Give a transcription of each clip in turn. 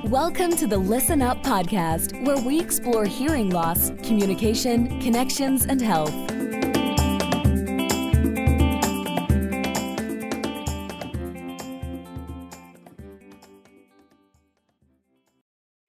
Welcome to the Listen Up podcast, where we explore hearing loss, communication, connections, and health.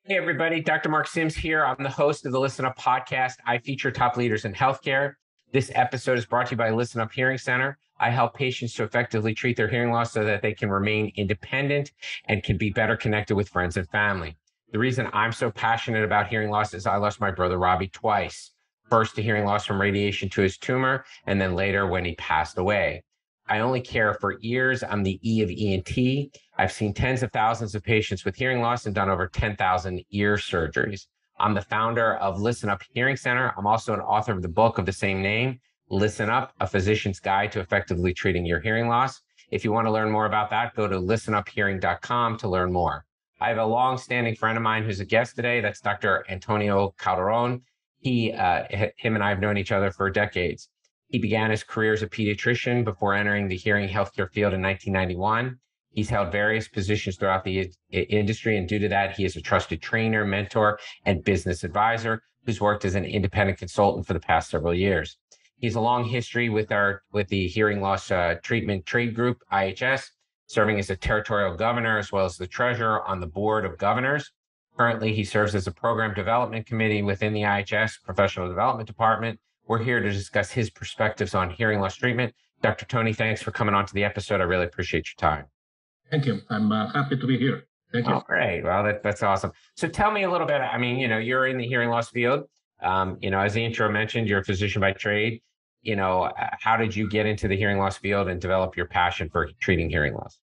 Hey everybody, Dr. Mark Sims here. I'm the host of the Listen Up podcast. I feature top leaders in healthcare. This episode is brought to you by Listen Up Hearing Center. I help patients to effectively treat their hearing loss so that they can remain independent and can be better connected with friends and family. The reason I'm so passionate about hearing loss is I lost my brother Robbie twice. First to hearing loss from radiation to his tumor, and then later when he passed away. I only care for ears. I'm the E of ENT. I've seen tens of thousands of patients with hearing loss and done over 10,000 ear surgeries. I'm the founder of Listen Up Hearing Center. I'm also an author of the book of the same name, Listen Up, A Physician's Guide to Effectively Treating Your Hearing Loss. If you want to learn more about that, go to listenuphearing.com to learn more. I have a long-standing friend of mine who's a guest today. That's Dr. Antonio Calderon. Him and I have known each other for decades. He began his career as a pediatrician before entering the hearing healthcare field in 1991. He's held various positions throughout the industry, and due to that, he is a trusted trainer, mentor, and business advisor who's worked as an independent consultant for the past several years. He has a long history with the Hearing Loss Treatment Trade Group, IHS, serving as a territorial governor as well as the treasurer on the board of governors. Currently, he serves as a program development committee within the IHS Professional Development Department. We're here to discuss his perspectives on hearing loss treatment. Dr. Tony, thanks for coming on to the episode. I really appreciate your time. Thank you. I'm happy to be here. Thank you. Oh, great. Well, that's awesome. So tell me a little bit. I mean, you're in the hearing loss field. As the intro mentioned, you're a physician by trade. How did you get into the hearing loss field and develop your passion for treating hearing loss?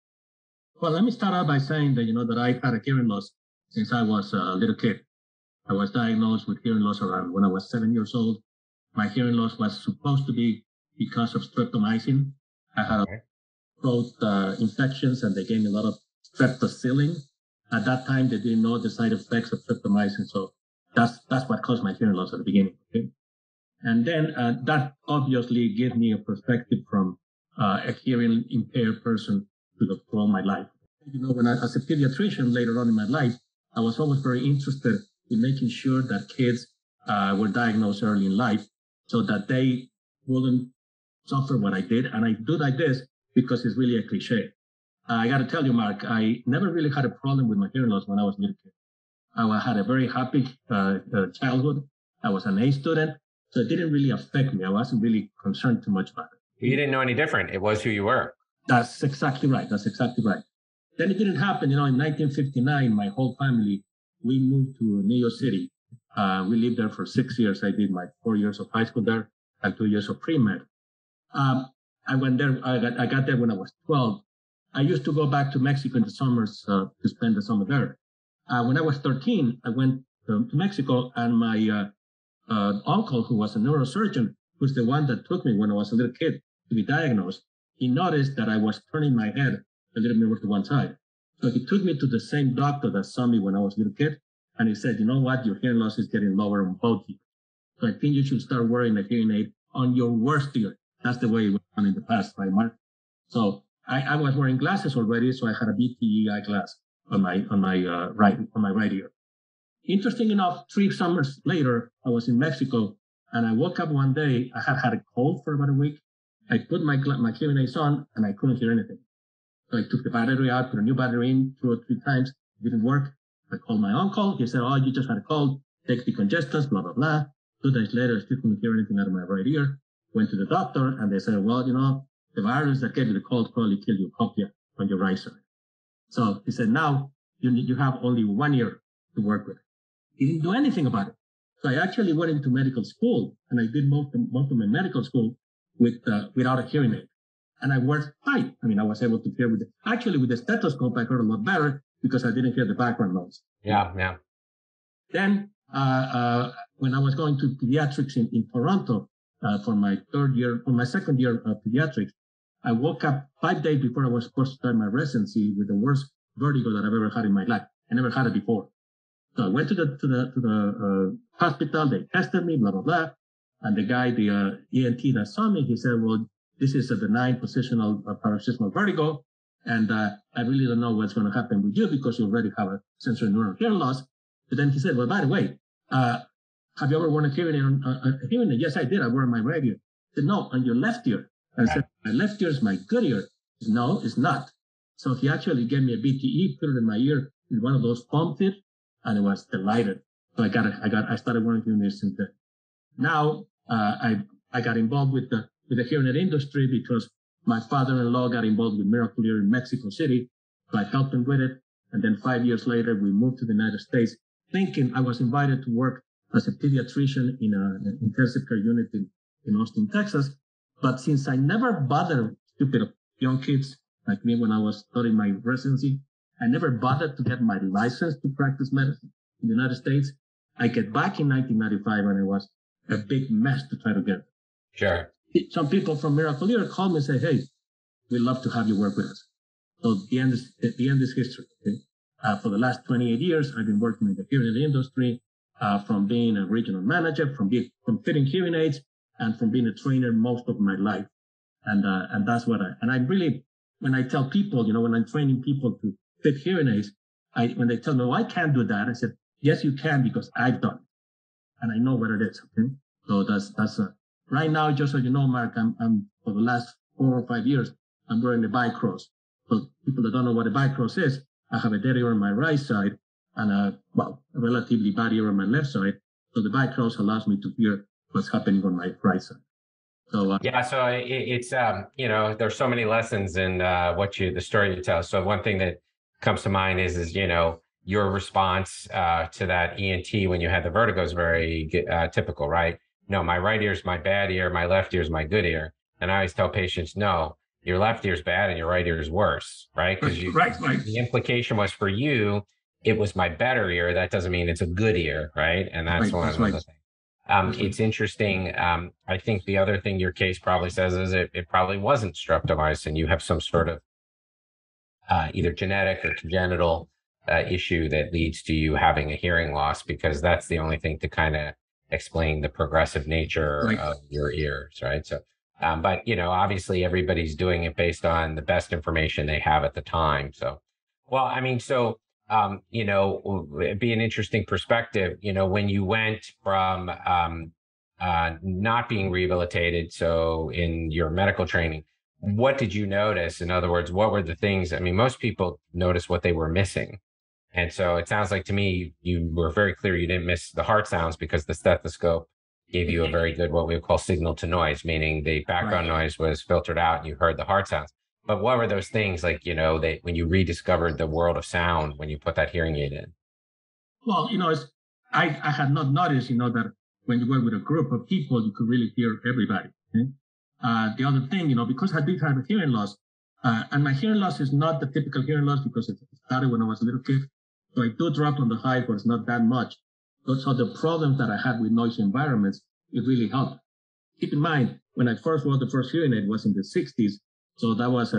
Well, let me start out by saying that, that I had a hearing loss since I was a little kid. I was diagnosed with hearing loss around when I was 7 years old. My hearing loss was supposed to be because of streptomycin. I had throat infections, and they gave me a lot of streptocillin. At that time, they didn't know the side effects of streptomycin, so that's what caused my hearing loss at the beginning. Okay? And then that obviously gave me a perspective from a hearing impaired person to all my life. When as a pediatrician later on in my life, I was always very interested in making sure that kids were diagnosed early in life so that they wouldn't suffer what I did. And I do like this because it's really a cliche. I got to tell you, Mark, I never really had a problem with my hearing loss when I was a little kid. I had a very happy childhood. I was an A student, so it didn't really affect me. I wasn't really concerned too much about it. You didn't know any different. It was who you were. That's exactly right. Then it didn't happen. In 1959, my whole family, we moved to New York City. We lived there for 6 years. I did my 4 years of high school there and 2 years of pre-med. I went there. I got there when I was 12. I used to go back to Mexico in the summers to spend the summer there. When I was 13, I went to Mexico, and my uncle, who was a neurosurgeon, who's the one that took me when I was a little kid to be diagnosed, he noticed that I was turning my head a little bit more to one side. So he took me to the same doctor that saw me when I was a little kid, and he said, you know what, your hearing loss is getting lower on both ears. So I think you should start wearing a hearing aid on your worst ear. That's the way it went on in the past, right, Mark? So I was wearing glasses already, so I had a BTE eyeglass on my right ear. Interesting enough, 3 summers later, I was in Mexico, and I woke up one day. I had a cold for about a week. I put my hearing aids on, and I couldn't hear anything. So I took the battery out, put a new battery in 2 or 3 times. It didn't work. I called my uncle. He said, oh, you just had a cold. Take decongestants, blah, blah, blah. 2 days later, I still couldn't hear anything out of my right ear. Went to the doctor, and they said, well, the virus that gave you the cold probably killed your cochlea on your right side. So he said, now you have only 1 year to work with. He didn't do anything about it. So I actually went into medical school, and I did most of my medical school without a hearing aid. And I worked fine. I was able to hear with the stethoscope, I heard a lot better because I didn't hear the background noise. Yeah. Then when I was going to pediatrics in Toronto for my second year of pediatrics, I woke up 5 days before I was supposed to start my residency with the worst vertigo that I've ever had in my life. I never had it before. So I went to the hospital. They tested me, blah, blah, blah. And the guy, the ENT that saw me, he said, well, this is a benign positional paroxysmal vertigo. And I really don't know what's going to happen with you because you already have a sensory neural hearing loss. But then he said, well, by the way, have you ever worn a hearing aid? Yes, I did. I wore my right ear. I said, no, on your left ear. I said, my left ear is my good ear. Said, no, it's not. So he actually gave me a BTE, put it in my ear in one of those pump tips, and I was delighted. So I started wearing hearing aids since then. Now I got involved with the hearing aid industry because my father-in-law got involved with Miracle Ear in Mexico City. So I helped him with it. And then 5 years later, we moved to the United States, thinking I was invited to work as a pediatrician in an intensive care unit in Austin, Texas. But since I never bothered stupid young kids like me when I was studying my residency, I never bothered to get my license to practice medicine in the United States. I get back in 1995 and it was a big mess to try to get. Sure. Some people from Miracle Ear called me and say, hey, we'd love to have you work with us. So the end is history. Okay? For the last 28 years, I've been working in the hearing aid industry, from being a regional manager, from fitting hearing aids, and from being a trainer most of my life. And that's what I really, when I tell people, when I'm training people to fit hearing aids, when they tell me, oh, I can't do that, I said, yes, you can, because I've done it. And I know what it is. Okay? So that's right now, just so you know, Mark, I'm for the last 4 or 5 years, I'm wearing a bicross. So people that don't know what a bicross is, I have a dead ear on my right side and a relatively bad ear on my left side. So the bicross allows me to hear what's happening on my right side. So so it's there's so many lessons in the story you tell. So one thing that comes to mind is your response to that ENT when you had the vertigo is very typical, right? No, my right ear is my bad ear, my left ear is my good ear. And I always tell patients, no, your left ear is bad and your right ear is worse, right? Because right. The implication was for you, it was my better ear. That doesn't mean it's a good ear, right? And that's one of the things. It's interesting. I think the other thing your case probably says is it probably wasn't streptomycin, and you have some sort of either genetic or congenital issue that leads to you having a hearing loss, because that's the only thing to kind of explain the progressive nature of your ears, right? So, but obviously everybody's doing it based on the best information they have at the time. So, well, I mean, so it'd be an interesting perspective, when you went from not being rehabilitated, so in your medical training, what did you notice? In other words, what were the things? I mean, most people notice what they were missing. And so it sounds like to me, you were very clear you didn't miss the heart sounds because the stethoscope gave you a very good, what we would call signal to noise, meaning the background noise was filtered out and you heard the heart sounds. But what were those things like, when you rediscovered the world of sound when you put that hearing aid in? Well, I had not noticed, that when you were with a group of people, you could really hear everybody. Okay? The other thing, because I did have a hearing loss, and my hearing loss is not the typical hearing loss because it started when I was a little kid. So I do drop on the high, but it's not that much. So the problems that I had with noisy environments, it really helped. Keep in mind, when I first wore the first hearing aid was in the 60s. So that was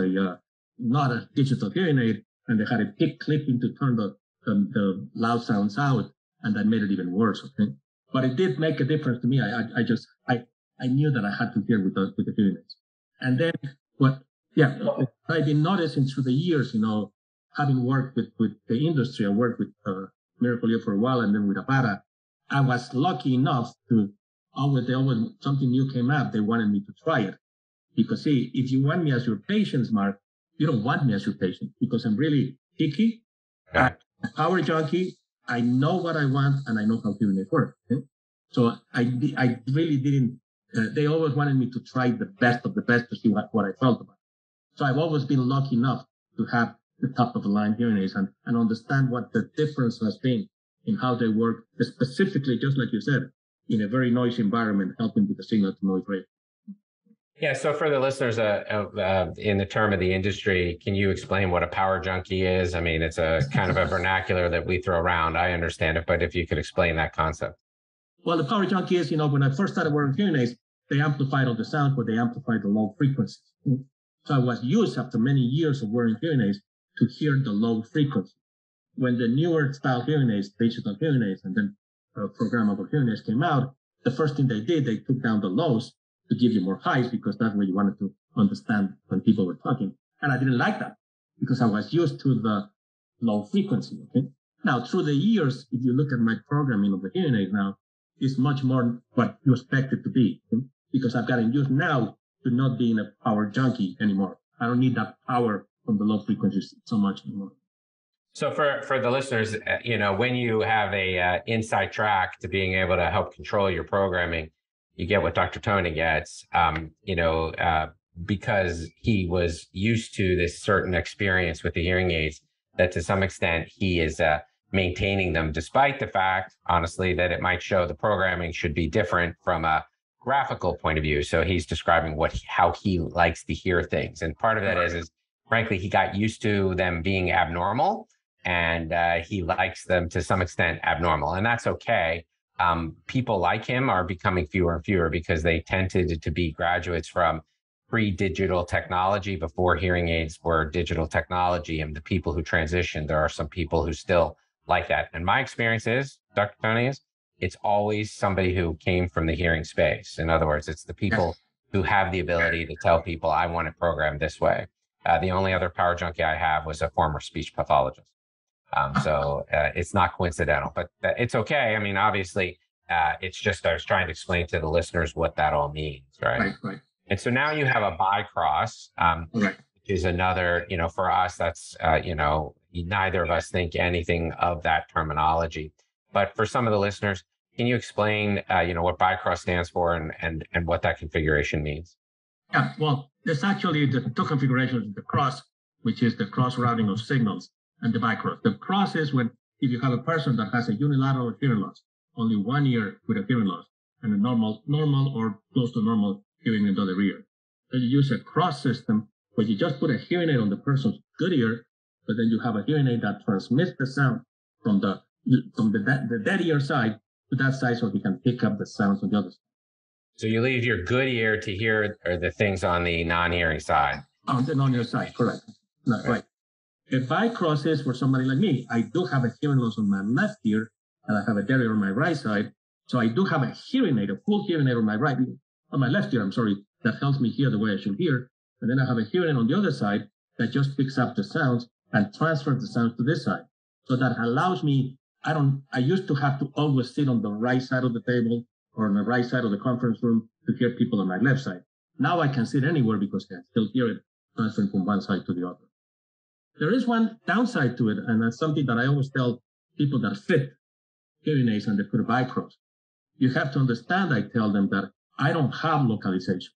not a digital hearing aid, and they had a pick clipping to turn the loud sounds out, and that made it even worse. Okay, but it did make a difference to me. I knew that I had to hear with the hearing aids. And then I've been noticing through the years, having worked with the industry. I worked with Miracle Ear for a while, and then with Avada. I was lucky enough to always something new came up. They wanted me to try it. Because see, if you want me as your patient, Mark, you don't want me as your patient because I'm really picky. I'm a power junkie. I know what I want and I know how hearing aids work. Okay? So I really didn't. They always wanted me to try the best of the best to see what I felt about. So I've always been lucky enough to have the top of the line hearing aids and understand what the difference has been in how they work, specifically, just like you said, in a very noisy environment, helping with the signal to noise ratio. Yeah. So for the listeners, in the term of the industry, can you explain what a power junkie is? I mean, it's a kind of a vernacular that we throw around. I understand it, but if you could explain that concept. Well, the power junkie is, when I first started wearing hearing aids, they amplified all the sound, but they amplified the low frequencies. So I was used after many years of wearing hearing aids to hear the low frequency. When the newer style hearing aids, digital hearing aids, and then programmable hearing aids came out, the first thing they did, they took down the lows to give you more highs because that's where you wanted to understand when people were talking. And I didn't like that because I was used to the low frequency. Okay? Now, through the years, if you look at my programming of the hearing aid now, it's much more what you expect it to be, okay? Because I've gotten used now to not being a power junkie anymore. I don't need that power from the low frequencies so much anymore. So for the listeners, when you have a inside track to being able to help control your programming, you get what Dr. Tony gets, because he was used to this certain experience with the hearing aids, that to some extent he is maintaining them, despite the fact, honestly, that it might show the programming should be different from a graphical point of view. So he's describing how he likes to hear things. And part of that is frankly, he got used to them being abnormal, and he likes them to some extent abnormal, and that's okay. People like him are becoming fewer and fewer because they tended to be graduates from pre-digital technology, before hearing aids were digital technology. And the people who transitioned, there are some people who still like that. And my experience is, Dr. Tony, it's always somebody who came from the hearing space. In other words, it's the people who have the ability to tell people, I want it programmed this way. The only other power junkie I have was a former speech pathologist. So it's not coincidental, but it's okay. I mean, obviously, it's just I was trying to explain to the listeners what that all means, right? Right. And so now you have a bicross, which is another, for us, that's, neither of us think anything of that terminology. But for some of the listeners, can you explain, what bicross stands for and what that configuration means? Yeah, well, there's actually the two configurations, the cross, which is the cross routing of signals, and the bicross. The cross is if you have a person that has a unilateral hearing loss, only one ear with a hearing loss, and a normal or close to normal hearing in the other ear. So you use a cross system where you just put a hearing aid on the person's good ear, but then you have a hearing aid that transmits the sound from the dead ear side to that side, so he can pick up the sounds on the other side. So you leave your good ear to hear the things on the non-hearing side. On the non-hearing side, correct. Right. A bicross is for somebody like me. I do have a hearing loss on my left ear, and I have a dead ear on my right side. So I do have a hearing aid, a full hearing aid on my left ear, that helps me hear the way I should hear. And then I have a hearing aid on the other side that just picks up the sounds and transfers the sounds to this side. So that allows me, I used to have to always sit on the right side of the table or on the right side of the conference room to hear people on my left side. Now I can sit anywhere because I can still hear it transferring from one side to the other. There is one downside to it, and that's something that I always tell people that fit hearing aids and they put a bicross. You have to understand, I tell them, that I don't have localization,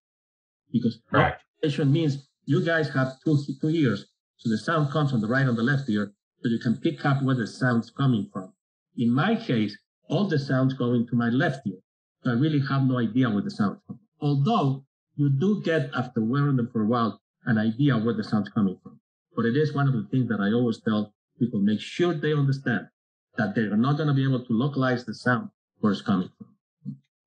because localization means you guys have two ears, so the sound comes on the right and the left ear, so you can pick up where the sound's coming from. In my case, all the sound's going to my left ear, so I really have no idea where the sound's coming. Although you do get, after wearing them for a while, an idea where the sound's coming from. But it is one of the things that I always tell people, make sure they understand that they're not going to be able to localize the sound where it's coming from.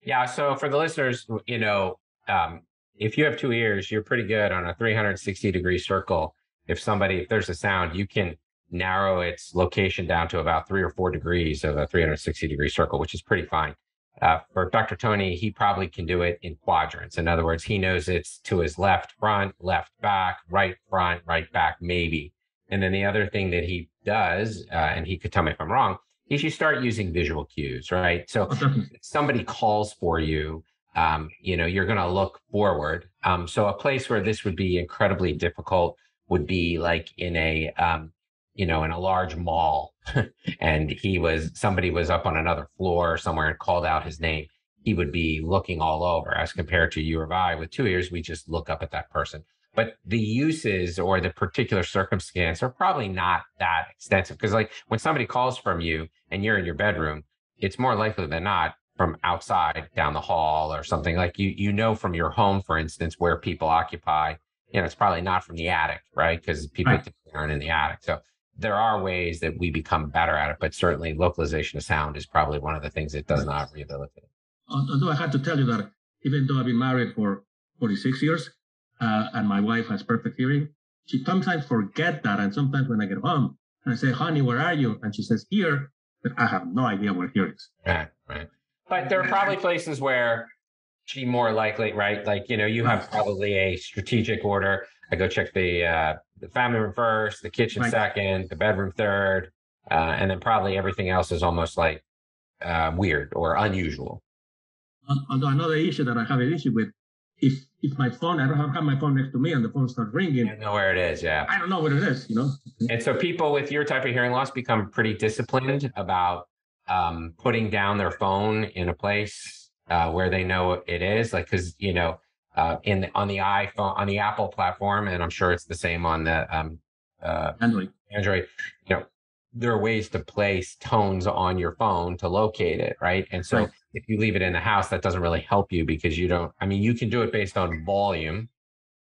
Yeah. So for the listeners, if you have two ears, you're pretty good on a 360-degree circle. If there's a sound, you can narrow its location down to about 3 or 4 degrees of a 360-degree circle, which is pretty fine. For Dr. Tony, he probably can do it in quadrants. In other words, he knows it's to his left front, left back, right front, right back, maybe. And then the other thing that he does, and he could tell me if I'm wrong, is you start using visual cues, right? So if somebody calls for you, you're going to look forward. So a place where this would be incredibly difficult would be like in a large mall and somebody was up on another floor somewhere and called out his name. He would be looking all over, as compared to you or I with 2 ears. We just look up at that person. But the uses or the particular circumstance are probably not that extensive, because like when somebody calls from you and you're in your bedroom, it's more likely than not from outside down the hall or something. Like from your home, for instance, where people occupy, it's probably not from the attic, right? Because people aren't in the attic. So there are ways that we become better at it, but certainly localization of sound is probably one of the things that does not rehabilitate. Although I have to tell you that even though I've been married for 46 years and my wife has perfect hearing, she sometimes forget that. And sometimes when I get home and I say, honey, where are you? And she says, here, but I have no idea where here is. Right. But there are probably places where she more likely, right? Like, you have probably a strategic order. I go check the family room first, the kitchen second, the bedroom third, and then probably everything else is almost like weird or unusual. Although another issue that I have an issue with, if my phone, I don't have my phone next to me and the phone starts ringing. I don't know where it is, yeah. I don't know what it is, And so people with your type of hearing loss become pretty disciplined about putting down their phone in a place where they know it is, like, because on the iPhone, on the Apple platform, and I'm sure it's the same on the Android, there are ways to place tones on your phone to locate it, right? And so if you leave it in the house, that doesn't really help you because you can do it based on volume,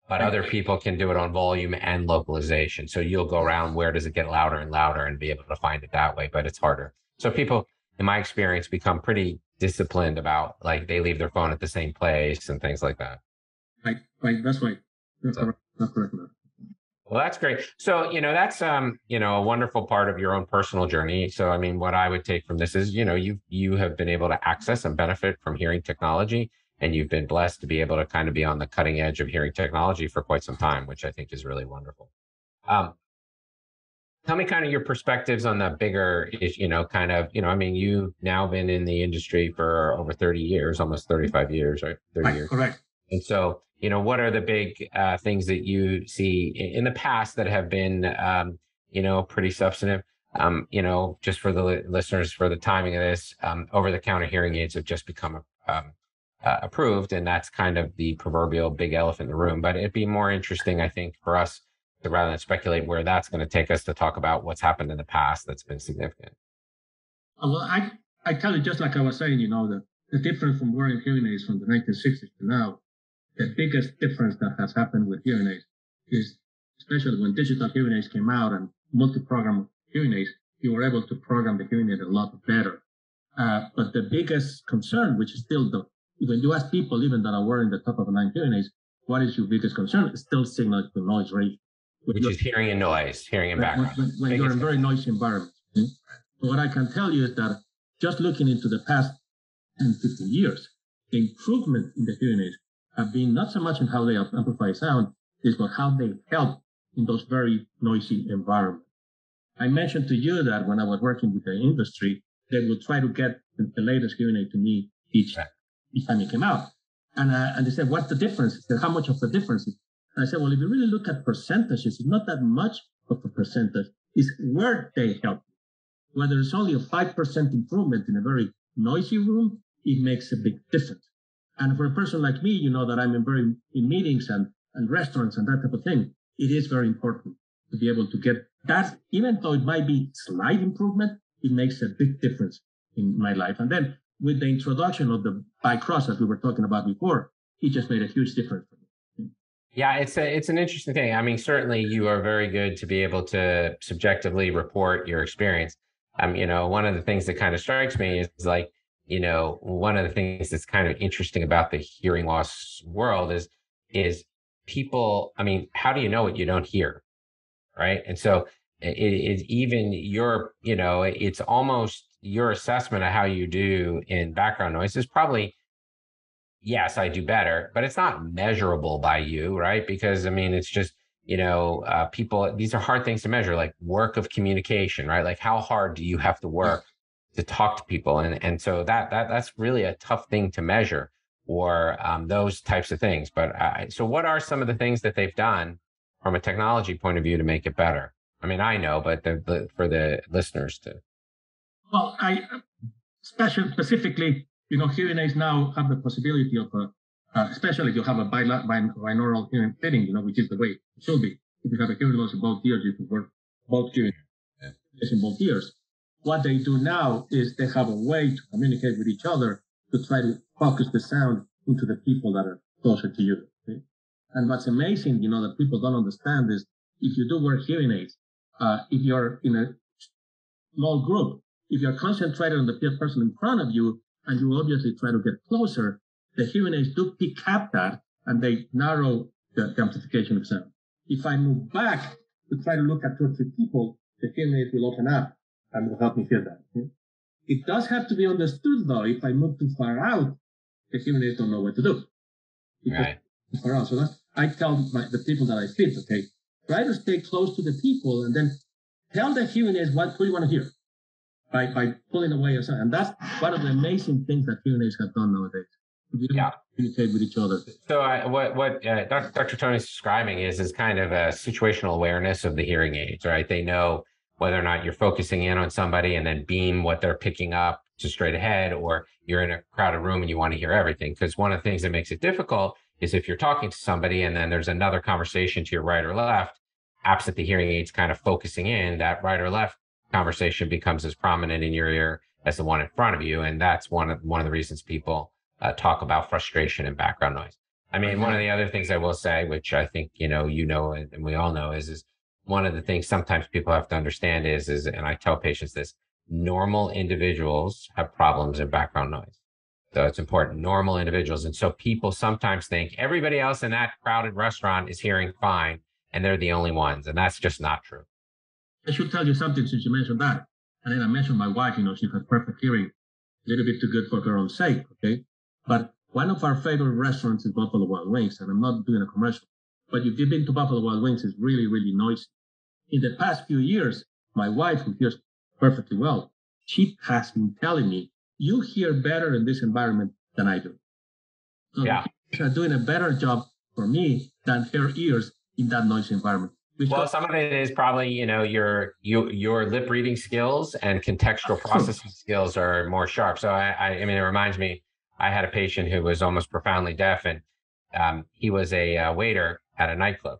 but other people can do it on volume and localization. So you'll go around, where does it get louder and louder, and be able to find it that way, but it's harder. So people, in my experience, become pretty disciplined about, like, they leave their phone at the same place and things like that. Right. That's right. That's correct. Well, that's great. So, that's, a wonderful part of your own personal journey. So, I mean, what I would take from this is, you have been able to access and benefit from hearing technology, and you've been blessed to be able to kind of be on the cutting edge of hearing technology for quite some time, which I think is really wonderful. Tell me kind of your perspectives on the bigger, you've now been in the industry for over 30 years, almost 35 years, right? 30 years. Correct. And so, what are the big things that you see in the past that have been, pretty substantive? Just for the listeners, for the timing of this, over-the-counter hearing aids have just become approved, and that's kind of the proverbial big elephant in the room. But it'd be more interesting, I think, for us to, rather than speculate where that's going to take us, to talk about what's happened in the past that's been significant. Well, I tell you, just like I was saying, the difference from wearing hearing aids from the 1960s to now. The biggest difference that has happened with hearing aids is, especially when digital hearing aids came out and multi-program hearing aids, you were able to program the hearing aid a lot better. But the biggest concern, which is still when you ask people even that are wearing the top of the line hearing aids, what is your biggest concern? It's still signal to noise ratio. Which is hearing and noise, hearing and background. When you're in very noisy environments. So what I can tell you is that just looking into the past 10, 15 years, the improvement in the hearing aids have been not so much in how they amplify sound, but how they help in those very noisy environments. I mentioned to you that when I was working with the industry, they would try to get the latest hearing aid to me each time it came out. And they said, what's the difference? They said, how much of the difference is? And I said, well, if you really look at percentages, it's not that much of a percentage. It's where they help. Whether it's only a 5% improvement in a very noisy room, it makes a big difference. And for a person like me, that I'm in meetings and restaurants and that type of thing, it is very important to be able to get that. Even though it might be slight improvement, it makes a big difference in my life. And then with the introduction of the bi-cross, as we were talking about before, it just made a huge difference for me. Yeah, it's an interesting thing. I mean, certainly you are very good to be able to subjectively report your experience. One of the things that kind of strikes me is like, one of the things that's kind of interesting about the hearing loss world is people, how do you know what you don't hear? Right. And so it even it's almost your assessment of how you do in background noise is probably, yes, I do better, but it's not measurable by you. Right. Because it's just, people, these are hard things to measure, like work of communication, right? Like how hard do you have to work to talk to people? And so that's really a tough thing to measure, or those types of things. But so what are some of the things that they've done from a technology point of view to make it better? I know, but for the listeners to. Well, specifically, hearing aids now have the possibility of, especially if you have a binaural hearing fitting, which is the way it should be. If you have a hearing loss in both ears, you can work both hearing in both ears. What they do now is they have a way to communicate with each other to try to focus the sound into the people that are closer to you. Okay? And what's amazing, that people don't understand is if you do wear hearing aids, if you're in a small group, if you're concentrated on the person in front of you and you obviously try to get closer, the hearing aids do pick up that and they narrow the amplification of sound. If I move back to try to look at 2 or 3 people, the hearing aids will open up and will help me hear that. Okay? It does have to be understood, though, if I move too far out, the hearing aids don't know what to do. Right. Far out. So I tell the people that I fit, okay, try to stay close to the people and then tell the hearing aids what you want to hear by pulling away or something. And that's one of the amazing things that hearing aids have done nowadays. We don't communicate with each other. So what Dr. Tony's describing is kind of a situational awareness of the hearing aids, right? They know whether or not you're focusing in on somebody and then beam what they're picking up to straight ahead, or you're in a crowded room and you want to hear everything. Because one of the things that makes it difficult is if you're talking to somebody and then there's another conversation to your right or left, absent the hearing aids kind of focusing in, that right or left conversation becomes as prominent in your ear as the one in front of you. And that's one of the reasons people talk about frustration and background noise. I mean, one of the other things I will say, which I think, and we all know is one of the things sometimes people have to understand is, and I tell patients this, normal individuals have problems in background noise. So it's important, normal individuals. And so people sometimes think everybody else in that crowded restaurant is hearing fine and they're the only ones. And that's just not true. I should tell you something since you mentioned that. And then I mentioned my wife, she has perfect hearing, a little bit too good for her own sake, okay? But one of our favorite restaurants is Buffalo Wild Wings, and I'm not doing a commercial, but if you've been to Buffalo Wild Wings, it's really, really noisy. In the past few years, my wife, who hears perfectly well, she has been telling me, you hear better in this environment than I do. So she's doing a better job for me than her ears in that noisy environment. Well, some of it is probably, your lip reading skills and contextual processing skills are more sharp. So I mean, it reminds me, I had a patient who was almost profoundly deaf, and he was a waiter at a nightclub,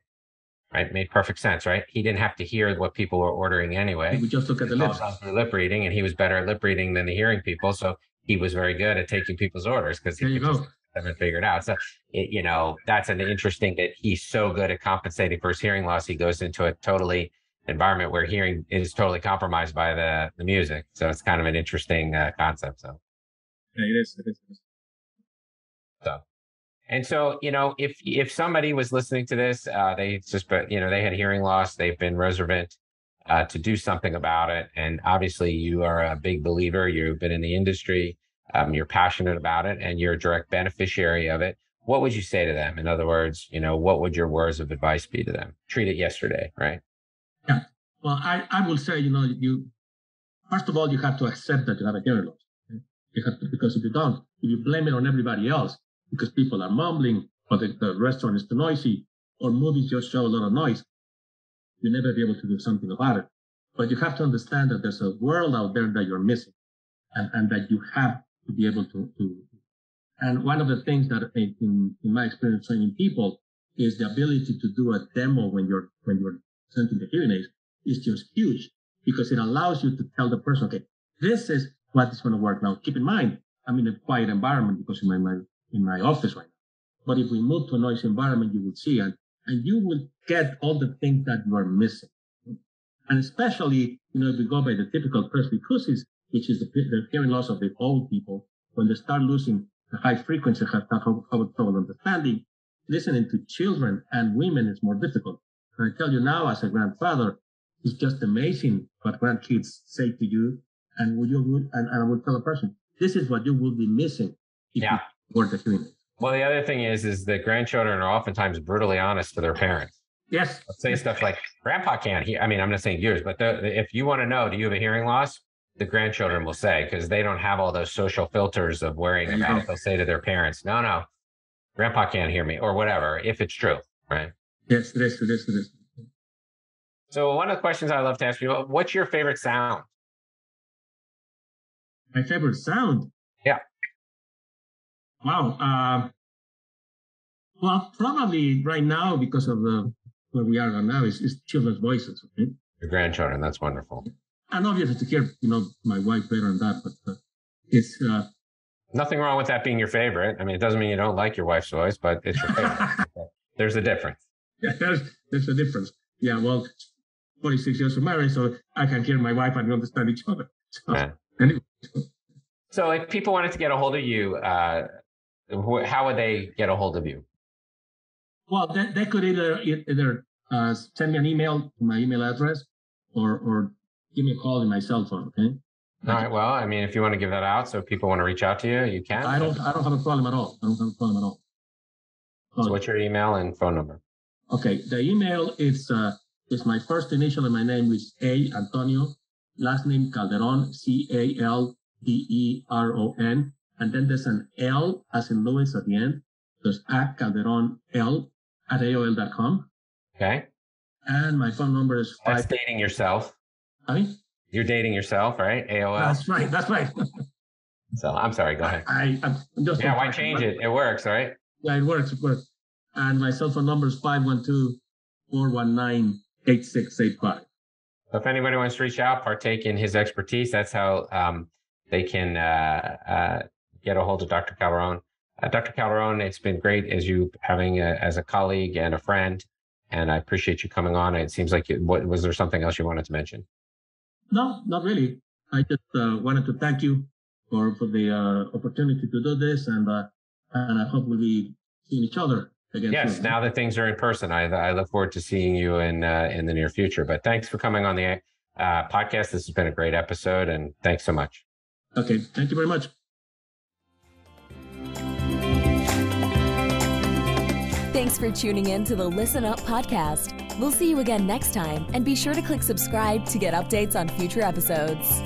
right? Made perfect sense, right? He didn't have to hear what people were ordering anyway. We just look at the lips. Through lip reading, and he was better at lip reading than the hearing people. So he was very good at taking people's orders because he could just haven't figured out. So, that's an interesting that he's so good at compensating for his hearing loss. He goes into a totally environment where hearing is totally compromised by the music. So it's kind of an interesting concept. So yeah, it is. So, and so, if somebody was listening to this, they had hearing loss, they've been resolvent to do something about it. And obviously you are a big believer. You've been in the industry. You're passionate about it and you're a direct beneficiary of it. What would you say to them? In other words, what would your words of advice be to them? Treat it yesterday, right? Yeah. Well, I will say, first of all, you have to accept that you have a hearing loss. Okay? You have to, because if you don't, if you blame it on everybody else, because people are mumbling or the restaurant is too noisy or movies just show a lot of noise, you'll never be able to do something about it. But you have to understand that there's a world out there that you're missing and that you have to be able to. And one of the things that in my experience training people is the ability to do a demo when you're presenting the hearing aids is just huge because it allows you to tell the person, okay, this is what is going to work. Now, keep in mind, I'm in a quiet environment because in my office right now. But if we move to a noisy environment, you will see and you will get all the things that you are missing. And especially, if we go by the typical presbycusis, which is the hearing loss of the old people, when they start losing the high frequency, have trouble understanding, listening to children and women is more difficult. And I tell you now, as a grandfather, it's just amazing what grandkids say to you. And I will tell a person, this is what you will be missing if you were the hearing aids. Well, the other thing is that grandchildren are oftentimes brutally honest to their parents. Yes. They'll say stuff like, Grandpa can't hear. I mean, I'm not saying yours, but if you want to know, do you have a hearing loss? The grandchildren will say, because they don't have all those social filters of worrying about it. They'll say to their parents, no, Grandpa can't hear me or whatever, if it's true, right? Yes, it is. So one of the questions I love to ask you, what's your favorite sound? My favorite sound? Yeah. Wow. Well, probably right now, because of where we are right now, is children's voices. Okay? Your grandchildren, that's wonderful. And obviously to hear, my wife better than that, but it's... Nothing wrong with that being your favorite. I mean, it doesn't mean you don't like your wife's voice, but it's your favorite. There's a difference. Yeah, there's a difference. Yeah, well, 46 years of marriage, so I can hear my wife and we understand each other. So, anyway. So if people wanted to get a hold of you, how would they get a hold of you? Well, they could either send me an email to my email address or give me a call in my cell phone, okay? All right. Well, I mean, if you want to give that out so people want to reach out to you, you can. I don't have a problem at all. So what's your email and phone number? Okay, the email is my first initial in my name, which is A, Antonio, last name Calderon, Calderon, and then there's an L as in Louis at the end. There's @Calderon L at AOL.com. Okay. And my phone number is That's dating yourself. Honey? You're dating yourself, right? AOL. That's right. So I'm sorry, go ahead. I'm just why change it? It works, right? Yeah, it works. And my cell phone number is 512-419-8685. So if anybody wants to reach out, partake in his expertise, that's how they can get a hold of Dr. Calderon. Dr. Calderon, it's been great as you having as a colleague and a friend, and I appreciate you coming on. It seems like was there something else you wanted to mention? No, not really. I just wanted to thank you for the opportunity to do this, and I hope we'll be seeing each other again. Yes, soon. now that things are in person, I look forward to seeing you in the near future. But thanks for coming on the podcast. This has been a great episode, and thanks so much. Okay, thank you very much. Thanks for tuning in to the Listen Up podcast. We'll see you again next time, and be sure to click subscribe to get updates on future episodes.